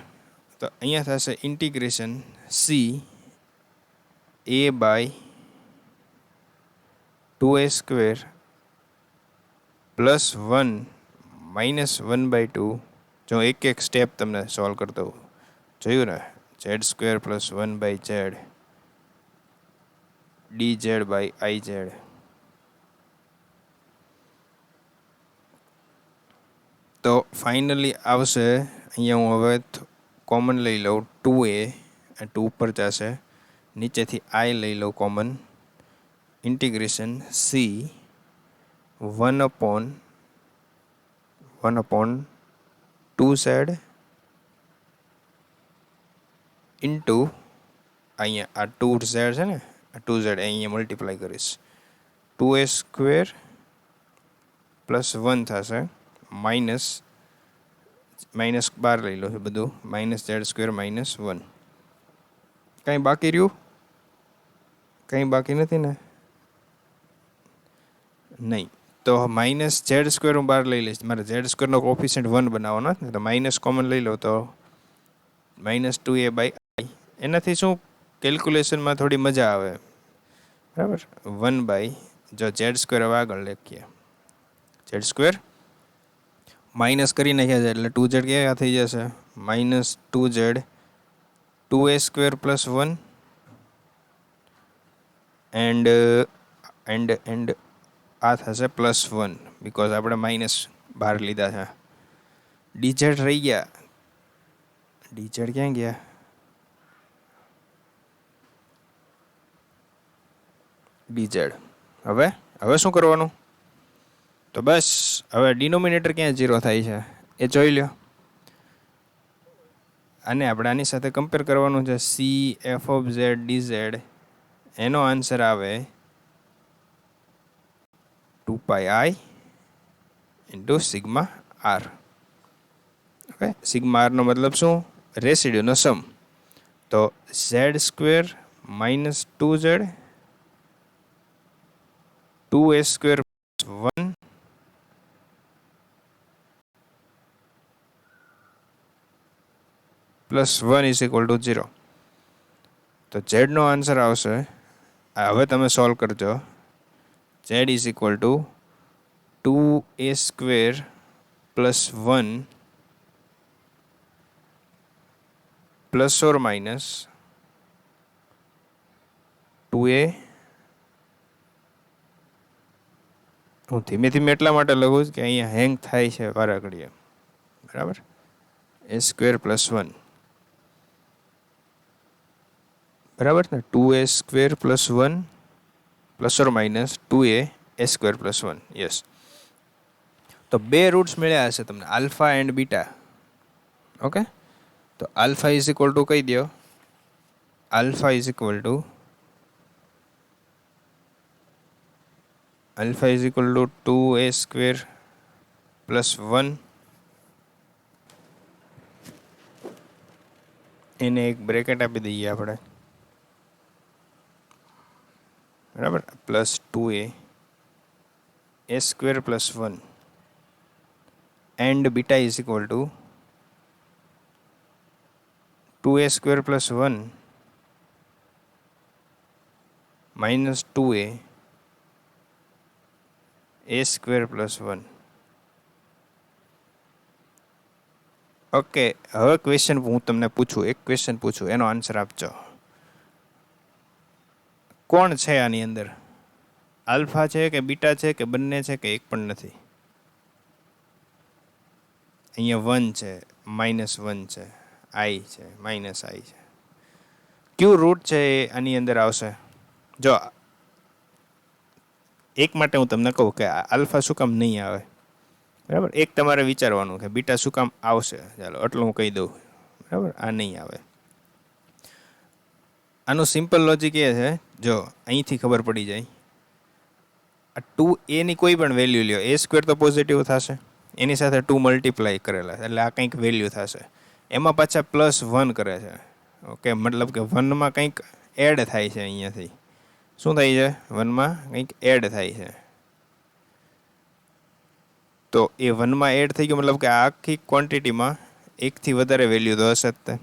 તો અહીંયા થશે ઇન્ટિગ્રેશન C a/2a² + 1 - 1/2. જો એક સ્ટેપ તમને સોલ્વ કરતો હોઉં, જોયું ને? z² + 1/z dz/iz. તો ફાઇનલી આવશે અહીંયા, હું હવે કોમન લઈ લઉં 2a, 2 ઉપર જશે, નીચેથી I લઈ લઉં common, integration C 1/2z into અહીંયા આ 2z છે ને, આ 2z અહીંયા મલ્ટીપ્લાય કરીશ. 2a² + 1 થશે, માઇનસ બહાર લઈ લો છે બધું, -z² - 1. કંઈ બાકી રહ્યું? કંઈ બાકી નથી ને? નહીં. તો -z² હું બહાર લઈ લઈશ. મારે z² નો કોફિશિયન્ટ 1 બનાવવાનો ને, તો માઇનસ કોમન લઈ લો તો -2a/i. એનાથી શું કેલ્ક્યુલેશનમાં થોડી મજા આવે, બરાબર? 1/ જો z² હવે આગળ લખીએ, z² માઇનસ કરી નાખ્યા છે એટલે 2z ક્યાં થઈ જશે? -2z 2a² + 1 એન્ડ આ થશે +1 બિકોઝ આપણે માઇનસ બહાર લીધા છે. dz રહી ગયા. dz ક્યાં ગયા? dz. હવે શું કરવાનું? તો બસ હવે ડિનોમિનેટર ક્યાં 0 થાય છે એ જોઈ લો. આને આપણે આની સાથે કમ્પેર કરવાનું છે. C F of Z D Z એનો આન્સર આવે 2πi into sigma R. Okay, sigma આરનો મતલબ શું? રેસિડ્યુનો સમ. તો Z square minus 2z 2a square 1 plus 1 is equal to 0. તો ઝેડનો આન્સર આવશે, હવે તમે સોલ્વ કરજો. Z is equal to 2a square plus 1 plus or minus 2a. હું ધીમે ધીમે એટલા માટે લખું છું કે અહીંયા હેંગ થાય છે વારા ઘડીએ. બરાબર, એ સ્ક્વેર પ્લસ 1 બરાબર ને, 2a square plus 1 plus or minus 2a A square plus 1. Yes. તો બે રૂટ્સ મળ્યા હશે તમને, આલ્ફા એન્ડ બીટા. ઓકે, તો આલ્ફા ઇઝ ઇક્વલ ટુ કહી દો. Alpha is equal two alpha is equal to 2a square plus 1. એને એક બ્રેકેટ આપી દઈએ આપણે, બરાબર, plus 2a a square plus 1 and beta is equal to 2a square plus 1 minus 2a a square plus 1. Okay, હવે question હું તમને પૂછું, એક ક્વેશ્ચન પૂછું, એનો આન્સર આપજો. કોણ છે આની અંદર? આલ્ફા છે કે બીટા છે કે બંને છે કે એક પણ નથી? અહીંયા 1 છે, માઇનસ 1 છે, આઈ છે, માઇનસ આઈ છે. ક્યુ રૂટ છે એ આની અંદર આવશે? જો એક માટે હું તમને કહું કે આલ્ફા શું કામ નહીં આવે, બરાબર. એક તમારે વિચારવાનું કે બીટા શું કામ આવશે. ચાલો એટલું હું કહી દઉં, બરાબર. આ નહીં આવે. આનું સિમ્પલ લોજિક એ છે, જો અહીંથી ખબર પડી જાય. આ 2a ની કોઈ પણ વેલ્યુ લ્યો, a સ્ક્વેર તો પોઝિટિવ થશે, એની સાથે 2 મલ્ટીપ્લાય કરેલા એટલે આ કંઈક વેલ્યુ થશે. એમાં પાછા પ્લસ 1 કરે છે. ઓકે, મતલબ કે 1માં કંઈક એડ થાય છે. અહીંયાથી શું થાય છે? 1માં કંઈક એડ થાય છે. તો એ 1માં એડ થઈ ગયો, મતલબ કે આ આખી ક્વોન્ટિટીમાં એકથી વધારે વેલ્યુ તો હશે જ તે,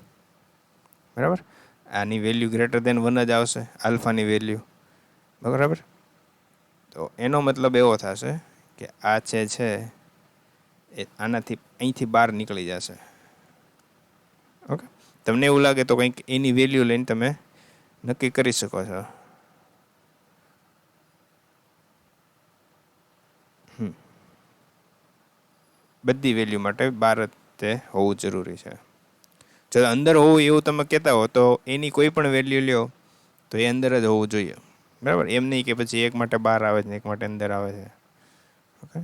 બરાબર. આની વેલ્યુ ગ્રેટર દેન 1 જ આવશે, આલ્ફાની વેલ્યુ, બરાબર. તો એનો મતલબ એવો થશે કે આ છે એ આનાથી અહીંથી બહાર નીકળી જશે. ઓકે, તમને એવું લાગે તો કંઈક એની વેલ્યુ લઈને તમે નક્કી કરી શકો છો. બધી વેલ્યુ માટે બહાર તે હોવું જરૂરી છે. જો અંદર હોવું એવું તમે કહેતા હો તો એની કોઈ પણ વેલ્યુ લ્યો તો એ અંદર જ હોવું જોઈએ, બરાબર. એમ નહીં કે પછી એક માટે બહાર આવે છે ને એક માટે અંદર આવે છે. ઓકે,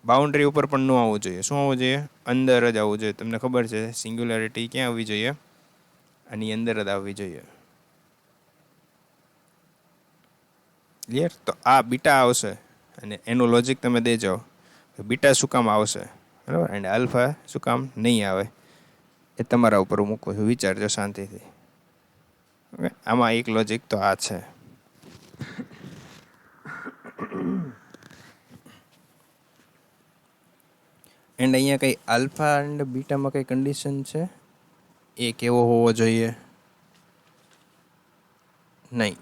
બાઉન્ડ્રી ઉપર પણ ન આવવું જોઈએ. શું આવવું જોઈએ? અંદર જ આવવું જોઈએ. તમને ખબર છે સિંગ્યુલારિટી ક્યાં આવવી જોઈએ? આની અંદર જ આવવી જોઈએ. ક્લિયર? તો આ બીટા આવશે અને એનું લોજિક તમે દેજો કે બીટા શું કામ આવશે, બરાબર, એન્ડ આલ્ફા શું કામ નહીં આવે. એ તમારા ઉપર મૂકું છું, વિચારજો શાંતિથી. ઓકે, આમાં એક લોજિક તો આ છે. એન્ડ અહીંયા કંઈ આલ્ફા એન્ડ બીટામાં કંઈ કન્ડિશન છે? એ કેવો હોવો જોઈએ? નહીં,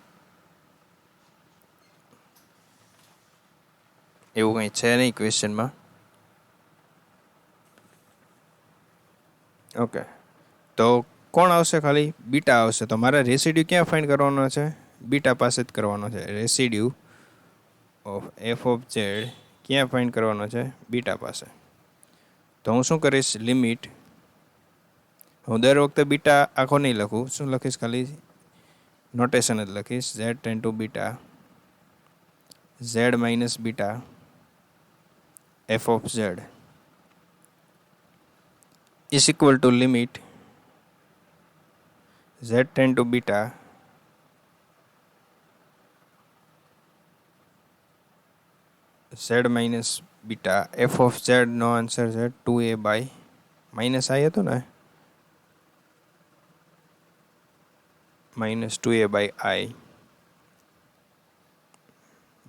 એવું કંઈ છે નહીં ક્વેશ્ચનમાં. ઓકે, તો કોણ આવશે? ખાલી બીટા આવશે. તો મારે રેસિડ્યુ ક્યાં ફાઇન્ડ કરવાનો છે? બીટા પાસે જ કરવાનો છે. Residue of F of Z ક્યાં ફાઇન્ડ કરવાનો છે? બીટા પાસે. તો હું શું કરીશ? લિમિટ, હું દર વખતે બીટા આખો નહીં લખું. શું લખીશ? ખાલી નોટેશન જ લખીશ. Z tends to beta Z minus beta F of Z is equal to limit z tends to beta z minus beta F of Z નો આન્સર છે 2a બાય માઇનસ આઈ હતું ને, minus 2a by I,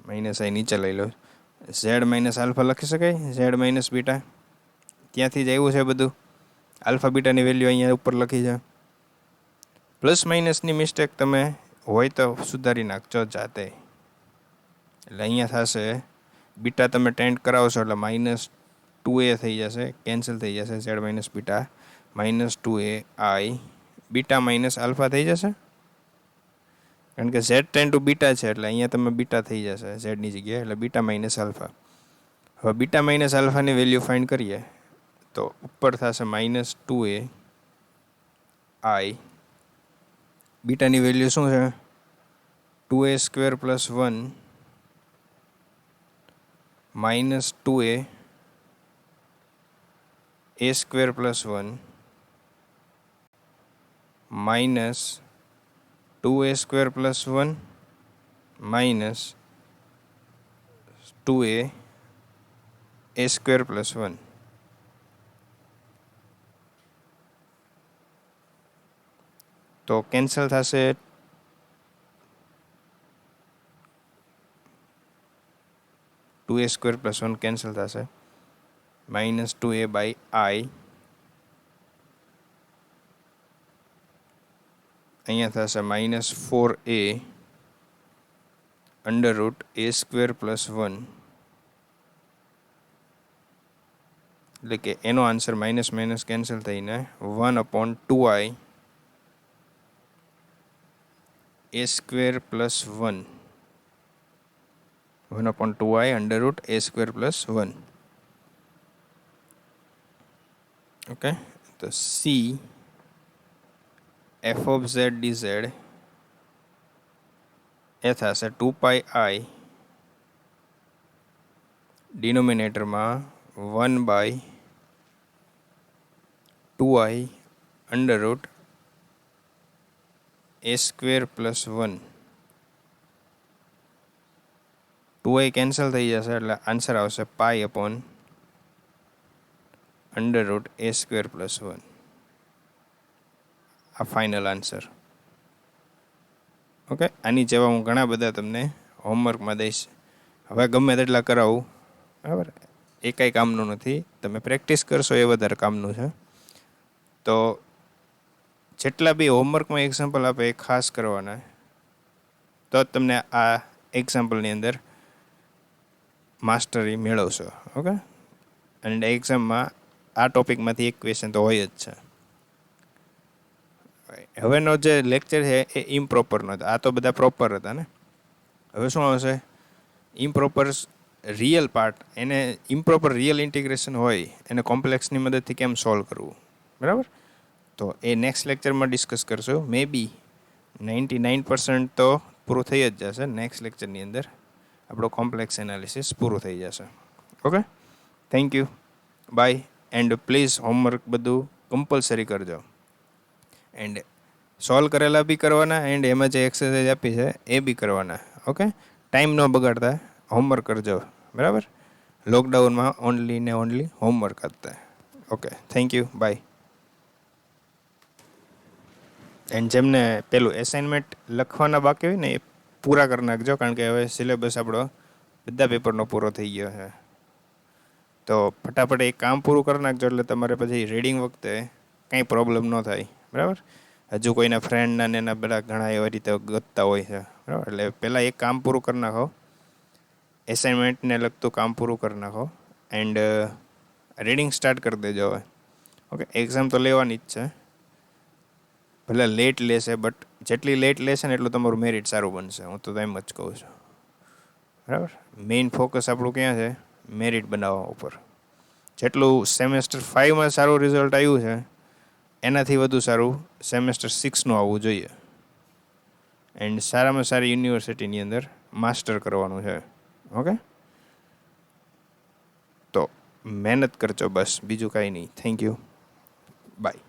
minus I નીચે લઈ લો. Z minus alpha લખી શકાય, Z minus beta ત્યાંથી જ આવ્યું છે બધું. આલ્ફા બીટાની વેલ્યુ અહીંયા ઉપર લખી છે. પ્લસ માઇનસની મિસ્ટેક તમે હોય તો સુધારી નાખજો જાતે. એટલે અહીંયા થશે બીટા તમે ટેન્ટ કરાવશો એટલે માઇનસ 2a થઈ જશે, કેન્સલ થઈ જશે. Z minus beta minus 2a આઈ બીટા માઇનસ આલ્ફા થઈ જશે, કારણ કે ઝેડ ટેન ટુ બીટા છે એટલે અહીંયા તમે બીટા થઈ જશે ઝેડની જગ્યાએ, એટલે બીટા માઇનસ આલ્ફા. હવે બીટા માઇનસ આલ્ફાની વેલ્યુ ફાઇન્ડ કરીએ તો ઉપર થશે માઇનસ 2a આઈ. બીટાની વેલ્યુ શું છે? 2a square plus 1 minus 2a a square plus 1 minus 2a square plus 1 minus 2a a square plus 1. તો કેન્સલ થશે 2a સ્ક્વેર પ્લસ 1 કેન્સલ થશે, માઇનસ 2a બાય આઈ. અહીંયા થશે minus 4a under root a square plus 1, એટલે કે એનો answer minus minus cancel થઈને 1/2i a square plus 1, 1/2i under root a square plus 1. Okay, તો c f of z dz એ થશે 2πi ડિનોમિનેટરમાં 1/2i under root a square plus 1. 2i cancel થઈ જશે એટલે આન્સર આવશે pi upon under root a square plus 1. આ final answer. Okay, આની જેવા હું ઘણા બધા તમને હોમવર્કમાં દઈશ. હવે ગમે તેટલા કરાવું, બરાબર, એ કાંઈ કામનું નથી. તમે પ્રેક્ટિસ કરશો એ વધારે કામનું છે. તો જેટલા બી હોમવર્કમાં એક્ઝામ્પલ આપે એ ખાસ કરવાના, તો જ તમને આ એક્ઝામ્પલની અંદર માસ્ટરી મેળવશો. ઓકે, અને એક્ઝામમાં આ ટોપિકમાંથી એક ક્વેશ્ચન તો હોય જ છે. હવેનો જે લેક્ચર છે એ ઇમ્પ્રોપરનો હતો, આ તો બધા પ્રોપર હતા ને. હવે શું આવશે? ઇમ્પ્રોપર રિયલ પાર્ટ, એને ઇમ્પ્રોપર રિયલ ઇન્ટિગ્રેશન હોય એને કોમ્પ્લેક્સની મદદથી કેમ સોલ્વ કરવું, બરાબર? તો એ નેક્સ્ટ લેક્ચરમાં ડિસ્કસ કરશું. મે બી 99% તો પૂરું થઈ જ જશે. નેક્સ્ટ લેક્ચરની અંદર આપણો કોમ્પ્લેક્સ એનાલિસિસ પૂરું થઈ જશે. Okay, thank you, bye. And please homework બધું કમ્પલસરી કરજો. એન્ડ સોલ્વ કરેલા બી કરવાના, એન્ડ એમાં જે એક્સરસાઇઝ આપી છે એ બી કરવાના. ઓકે, ટાઈમ ન બગાડતા હોમવર્ક કરજો, બરાબર? લોકડાઉનમાં ઓનલી ને ઓનલી હોમવર્ક કરતા. Okay, thank you, bye. And જેમને પેલું એસાઇનમેન્ટ લખવાના બાકી હોય ને એ પૂરા કરી નાખજો, કારણ કે હવે સિલેબસ આપણો બધા પેપરનો પૂરો થઈ ગયો છે. તો ફટાફટ એક કામ પૂરું કરી નાખજો એટલે તમારે પછી રીડિંગ વખતે કંઈ પ્રોબ્લેમ ન થાય, બરાબર? હજુ કોઈના ફ્રેન્ડના ને એના બધા ઘણા એવા રીતે ગોતતા હોય છે, બરાબર? એટલે પહેલાં એક કામ પૂરું કરી નાખો, એસાઇનમેન્ટને લગતું કામ પૂરું કરી નાખો, એન્ડ રીડિંગ સ્ટાર્ટ કરી દેજો હવે. ઓકે, એક્ઝામ તો લેવાની જ છે, ભલે લેટ લેશે, બટ જેટલી લેટ લેશે ને એટલું તમારું મેરિટ સારું બનશે. હું તો એમ જ કહું છું, બરાબર? મેઇન ફોકસ આપણું ક્યાં છે? મેરિટ બનાવવા ઉપર. જેટલું સેમેસ્ટર 5માં સારું રિઝલ્ટ આવ્યું છે એનાથી વધુ સારું સેમેસ્ટર 6નું આવવું જોઈએ. એન્ડ સારામાં સારી યુનિવર્સિટીની અંદર માસ્ટર કરવાનું છે. ઓકે, તો મહેનત કરજો બસ, બીજું કાંઈ નહીં. Thank you, by.